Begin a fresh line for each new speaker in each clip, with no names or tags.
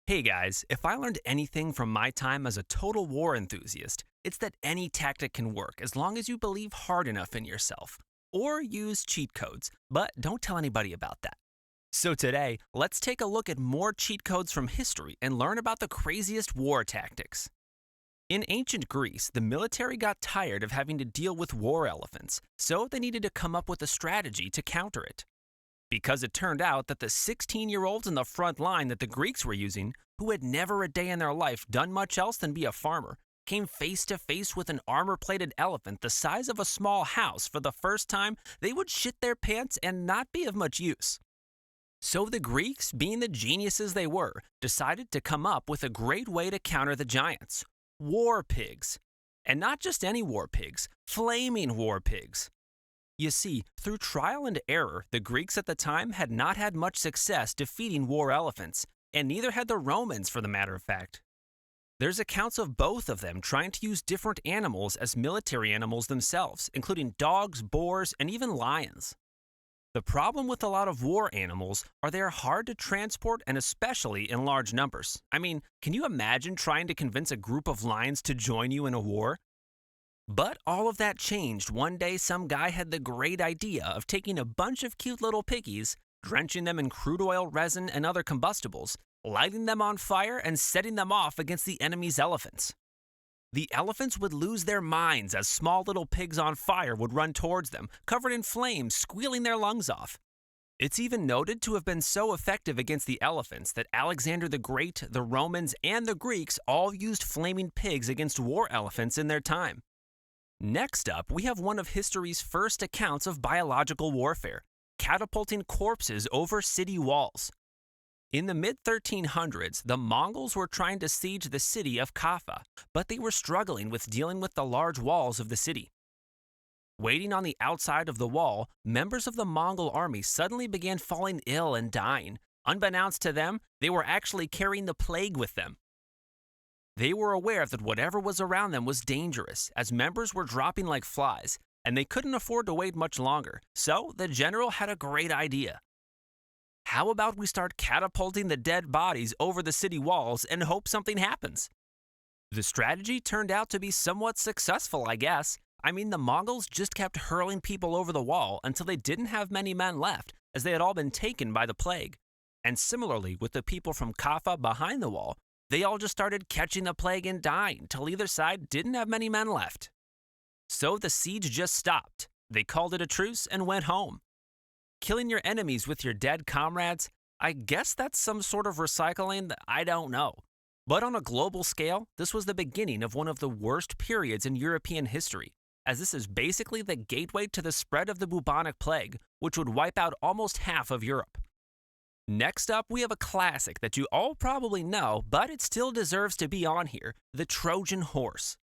Hey guys, if I learned anything from my time as a total war enthusiast, it's that any tactic can work as long as you believe hard enough in yourself. Or use cheat codes, but don't tell anybody about that. So today, let's take a look at more cheat codes from history and learn about the craziest war tactics. In ancient Greece, the military got tired of having to deal with war elephants, so they needed to come up with a strategy to counter it. Because it turned out that the 16-year-olds in the front line that the Greeks were using, who had never a day in their life done much else than be a farmer, came face to face with an armor-plated elephant the size of a small house for the first time, they would shit their pants and not be of much use. So the Greeks, being the geniuses they were, decided to come up with a great way to counter the giants: war pigs. And not just any war pigs, flaming war pigs. You see, through trial and error, the Greeks at the time had not had much success defeating war elephants, and neither had the Romans for the matter of fact. There's accounts of both of them trying to use different animals as military animals themselves, including dogs, boars, and even lions. The problem with a lot of war animals are they are hard to transport and especially in large numbers. I mean, can you imagine trying to convince a group of lions to join you in a war? But all of that changed one day. Some guy had the great idea of taking a bunch of cute little piggies, drenching them in crude oil, resin, and other combustibles, lighting them on fire, and setting them off against the enemy's elephants. The elephants would lose their minds as small little pigs on fire would run towards them, covered in flames, squealing their lungs off. It's even noted to have been so effective against the elephants that Alexander the Great, the Romans, and the Greeks all used flaming pigs against war elephants in their time. Next up, we have one of history's first accounts of biological warfare: catapulting corpses over city walls. In the mid-1300s, the Mongols were trying to siege the city of Kaffa, but they were struggling with dealing with the large walls of the city. Waiting on the outside of the wall, members of the Mongol army suddenly began falling ill and dying. Unbeknownst to them, they were actually carrying the plague with them. They were aware that whatever was around them was dangerous, as members were dropping like flies, and they couldn't afford to wait much longer, so the general had a great idea. How about we start catapulting the dead bodies over the city walls and hope something happens? The strategy turned out to be somewhat successful, I guess. I mean, the Mongols just kept hurling people over the wall until they didn't have many men left, as they had all been taken by the plague. And similarly with the people from Kaffa behind the wall, they all just started catching the plague and dying till either side didn't have many men left. So the siege just stopped. They called it a truce and went home. Killing your enemies with your dead comrades? I guess that's some sort of recycling, I don't know. But on a global scale, this was the beginning of one of the worst periods in European history, as this is basically the gateway to the spread of the bubonic plague, which would wipe out almost half of Europe. Next up, we have a classic that you all probably know, but it still deserves to be on here: the Trojan Horse.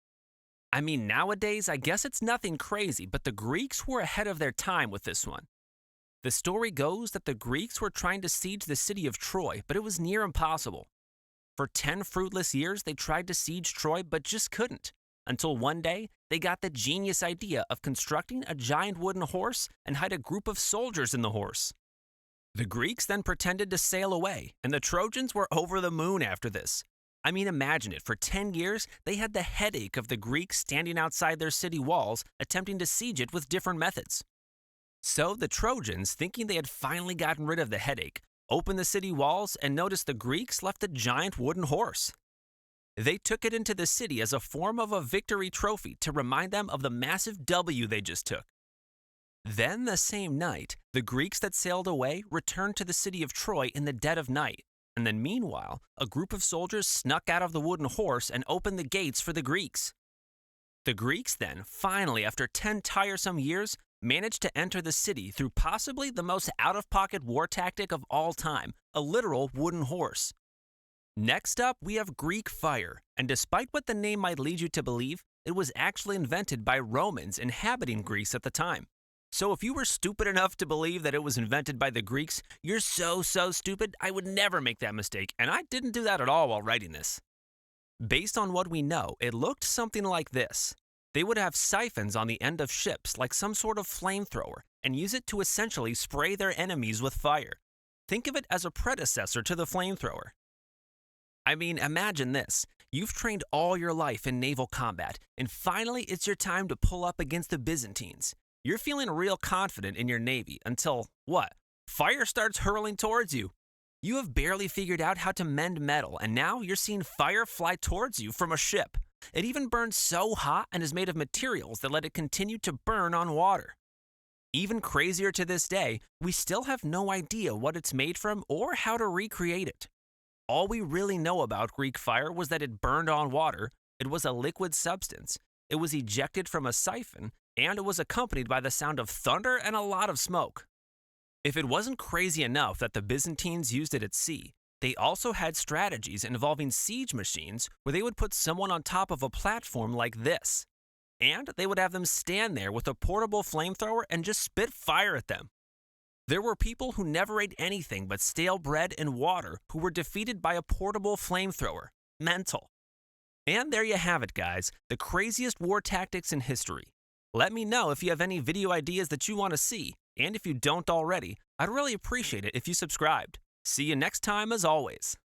I mean, nowadays, I guess it's nothing crazy, but the Greeks were ahead of their time with this one. The story goes that the Greeks were trying to siege the city of Troy, but it was near impossible. For 10 fruitless years, they tried to siege Troy, but just couldn't, until one day, they got the genius idea of constructing a giant wooden horse and hide a group of soldiers in the horse. The Greeks then pretended to sail away, and the Trojans were over the moon after this. I mean, imagine it. For 10 years, they had the headache of the Greeks standing outside their city walls, attempting to siege it with different methods. So the Trojans, thinking they had finally gotten rid of the headache, opened the city walls and noticed the Greeks left a giant wooden horse. They took it into the city as a form of a victory trophy to remind them of the massive W they just took. Then the same night, the Greeks that sailed away returned to the city of Troy in the dead of night, and then meanwhile, a group of soldiers snuck out of the wooden horse and opened the gates for the Greeks. The Greeks then, finally, after 10 tiresome years, managed to enter the city through possibly the most out-of-pocket war tactic of all time: a literal wooden horse. Next up, we have Greek fire, and despite what the name might lead you to believe, it was actually invented by Romans inhabiting Greece at the time. So if you were stupid enough to believe that it was invented by the Greeks, you're so stupid. I would never make that mistake, and I didn't do that at all while writing this. Based on what we know, it looked something like this. They would have siphons on the end of ships like some sort of flamethrower and use it to essentially spray their enemies with fire. Think of it as a predecessor to the flamethrower. I mean, imagine this. You've trained all your life in naval combat, and finally it's your time to pull up against the Byzantines. You're feeling real confident in your navy until, what? Fire starts hurling towards you. You have barely figured out how to mend metal, and now you're seeing fire fly towards you from a ship. It even burns so hot and is made of materials that let it continue to burn on water. Even crazier to this day, we still have no idea what it's made from or how to recreate it. All we really know about Greek fire was that it burned on water, it was a liquid substance, it was ejected from a siphon, and it was accompanied by the sound of thunder and a lot of smoke. If it wasn't crazy enough that the Byzantines used it at sea, they also had strategies involving siege machines where they would put someone on top of a platform like this. And they would have them stand there with a portable flamethrower and just spit fire at them. There were people who never ate anything but stale bread and water who were defeated by a portable flamethrower. Mental. And there you have it, guys, the craziest war tactics in history. Let me know if you have any video ideas that you want to see, and if you don't already, I'd really appreciate it if you subscribed. See you next time as always.